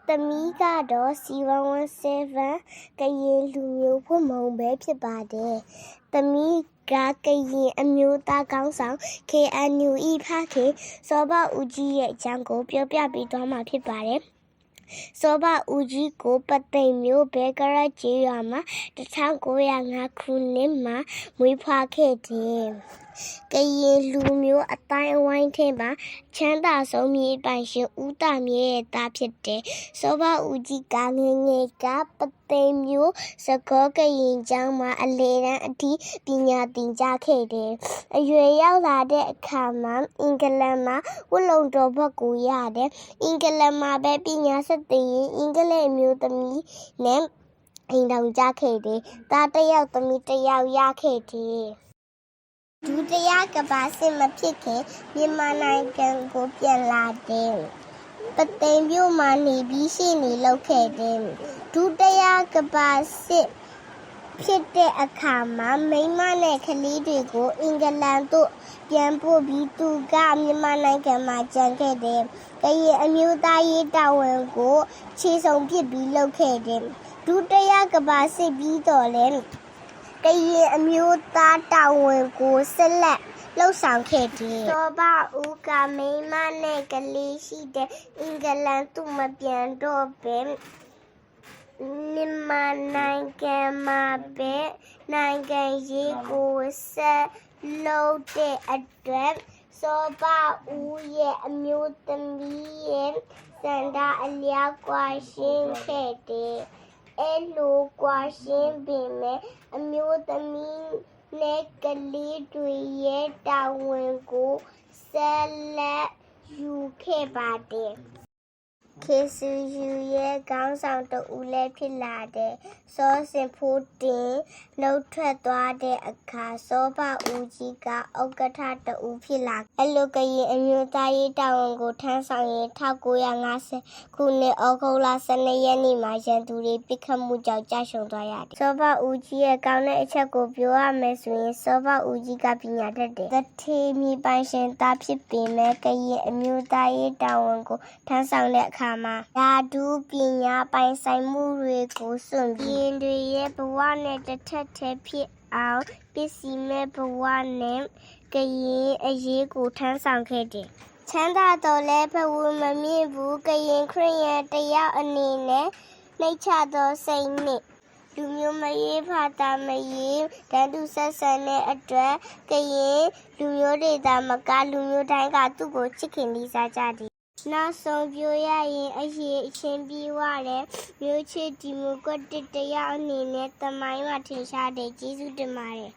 သမီးကတော့ C117 ကရင်လူမျိုးဖွမုံပဲဖြစ်ပါတယ်။သမီးကကရင်အမျိုးသားကောင်းဆောင် KNU ဤဖခင်စောဘဦးကြီးရဲ့အကြောင်းကိုပြောပြပေးသွားမှာဖြစ်ပါတယ်။စောဘဦးကြီးကိုပသိမ်မျိုးဘဲကရကျေးရွာမှာ1905ခုနှစ်မှာမွေးဖွားခဲ့တယ်။ကရင်လူမျိုးအတိုင်းအဝိုင်းထဲမှာချမ်းသာဆုံးမြေပိုင်ရှင်ဦးတာမြဲရဲ့သားဖြစ်တယ်။စောဘဦးကြီးကငယ်ငယ်ကပသိမ်မျိုးစကောကရင်ကျောင်းမှာအလေတန်းအထိပညာသင်ကြားခဲ့တယ်။အရွယ်ရောက်လာတဲ့အခါမှာအင်္ဂလန်မှာဝတ်လုံတော်ဘွဲ့ကိုရတယ်။အင်္ဂလန်မှာပဲပညာဆက်သင်ရင်အင်္ဂလိပ်အမျိုးသမီးနဲ့အိမ်ထောင်ကြခဲ့တယ်။သားတစ်ယောက်သမီးတစ်ယောက်ရခဲ့တယ်။ဒုတိယကမ္ဘာစစ်မဖြစ်ခင်မြန်မာနိုင်ငံကိုပြန်လာတယ်။ပသိမ်မြို့မှာနေပြီးရှေ့နေလုပ်ခဲ့တယ်။ဒုတိယကမ္ဘာစစ်ဖြစ်တဲ့အခါမှာမိန်းမနဲ့ကလေးတွေကိုအင်္ဂလန်သို့ပြန်ပို့ပြီးသူကမြန်မာနိုင်ငံမှာကျန်ခဲ့တယ်။ကရင်အမျိုးသားရေးတာဝန်ကိုခြေစုံပစ်ပြီးလုပ်ခဲ့တယ်။ဒုတိယကမ္ဘာစစ်ပြီးတော့လည်းကရင်အမျိုးသားတာဝန်ကိုဆက်လက်လှုပ်ဆောင်ခဲ့တယ်။စောဘဦးကမိန်းမနဲ့ကလေးရှိတဲ့အင်္ဂလန်သို့မပြန်တော့ပဲမြန်မာနိုင်ငံမှာပဲနိုင်ငံရေးကိုဆက်လုပ်တဲ့အတွက်စောဘဦးရဲ့အမျိုးသမီးရဲ့စန္ဒအလျောက်ကွာရှင်းခဲ့တယ်။အဲ့လိုကွာရှင်းပေမဲ့အမျိုးသမီးနဲ့ကလေးတွေရဲ့တာဝန်ကိုဆက်လက်ယူခဲ့ပါတယ်။ခေစုယူရဲ့ခေါင်းဆောင်တဦးလည်းဖြစ်လာတဲ့စောစင်ဖိုးတင်နှုတ်ထွက်သွားတဲ့အခါစောဘဦးကြီးကဥက္ကဋ္ဌတဦးဖြစ်လာအဲ့လိုကရင်အမျိုးသားရေးတာဝန်ကိုထမ်းဆောင်ရင်1950ခုနှစ်ဩဂုတ်လ12ရက်နေ့မှာရန်သူတွေပစ်ခတ်မှုကြောင့်ကြာရှုံးသွားရတယ်စောဘဦးကြီးရဲ့ကောင်းတဲ့အချက်ကိုပြောရမယ်ဆိုရင်စောဘဦးကြီးကပညာတတ်တယ်တထေမြေပိုင်ရှင်သားဖြစ်ပေမဲ့ကရင်အမျိုးသားရေးတာဝန်ကိုထမ်းဆောင်တဲ့အခါမှာဓာတုပညာပိုင်ဆိုင်မှုတွေကိုစွန့်ပြီးတွေရဲ့ဘဝနဲ့တစ်ထပ်တည်းဖြစ်အောင်ပစ္စည်းမဲ့ဘဝနဲ့ကရင်အရေးကိုထမ်းဆောင်ခဲ့တယ်။ချမ်းသာတော်လဲဘဝမမြင့်ဘူးကရင်ခရစ်ယာန်တယောက်အနေနဲ့နှိမ့်ချသောစိတ်နဲ့လူမျိုးမရေးဖာတာမရေးတန်တူဆက်ဆံတဲ့အတွက်ကရင်လူမျိုးတွေသာမကလူမျိုးတိုင်းကသူ့ကိုချစ်ခင်လေးစားကြတယ်နောက်ဆုံးပြောရရင်အရေးအချင်းပြီးွားတဲ့မျိုးချစ်ဒီမိုကရက်တစ်တယောက်အနေနဲ့သမိုင်းမှာထင်ရှားတဲ့ကျေးဇူးတင်ပါတယ်